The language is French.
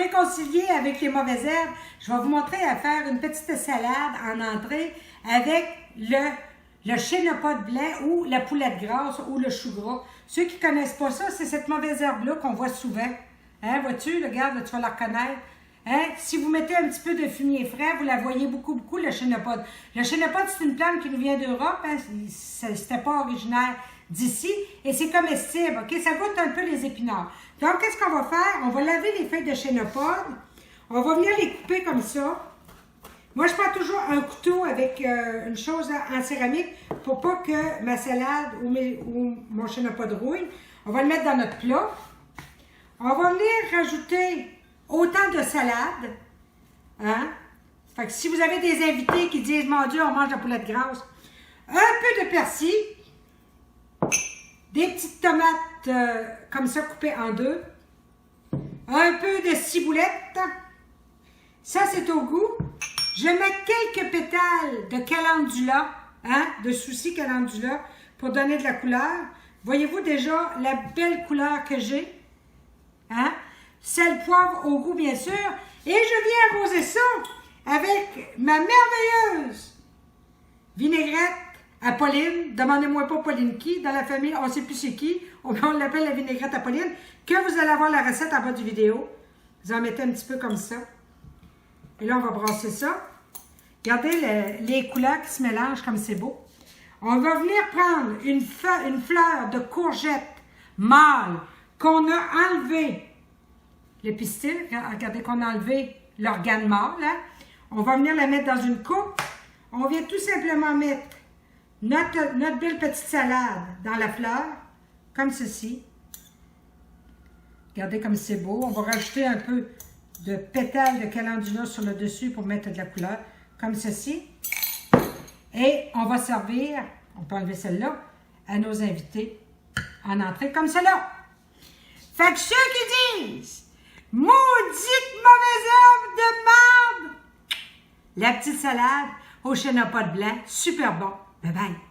réconcilier avec les mauvaises herbes, je vais vous montrer à faire une petite salade en entrée avec le chénopode blanc ou la poulette grasse ou le chou gras. Ceux qui ne connaissent pas ça, c'est cette mauvaise herbe-là qu'on voit souvent. Hein, vois-tu, regarde, tu vas la reconnaître. Hein? Si vous mettez un petit peu de fumier frais, vous la voyez beaucoup, le chénopode. Le chénopode, c'est une plante qui nous vient d'Europe. Hein? C'était pas originaire d'ici. Et c'est comestible. OK? Ça goûte un peu les épinards. Donc, qu'est-ce qu'on va faire? On va laver les feuilles de chénopode. On va venir les couper comme ça. Moi, je prends toujours un couteau avec une chose en céramique pour pas que ma salade ou mon chénopode rouille. On va le mettre dans notre plat. On va venir rajouter autant de salade. Hein? Fait que si vous avez des invités qui disent « Mon Dieu, on mange de la poulette grasse », un peu de persil, des petites tomates comme ça coupées en deux, un peu de ciboulette. Ça, c'est au goût. Je mets quelques pétales de calendula, hein, de souci calendula, pour donner de la couleur. Voyez-vous déjà la belle couleur que j'ai? Hein? Sel, poivre au goût, bien sûr. Et je viens arroser ça avec ma merveilleuse vinaigrette Apolline. Demandez-moi pas Pauline qui. Dans la famille, on ne sait plus c'est qui. On l'appelle la vinaigrette Apolline. Que vous allez avoir la recette en bas du vidéo. Vous en mettez un petit peu comme ça. Et là, on va brasser ça. Regardez les couleurs qui se mélangent comme c'est beau. On va venir prendre une fleur de courgette mâle qu'on a enlevé le pistil. Regardez qu'on a enlevé l'organe mâle. Hein? On va venir la mettre dans une coupe. On vient tout simplement mettre notre belle petite salade dans la fleur, comme ceci. Regardez comme c'est beau. On va rajouter un peu de pétales de calendula sur le dessus pour mettre de la couleur, comme ceci. Et on va servir, on peut enlever celle-là, à nos invités en entrée, comme cela. Fait que ceux qui disent « Maudite mauvaise herbe de marde », la petite salade au chénopode blanc, super bon. Bye bye.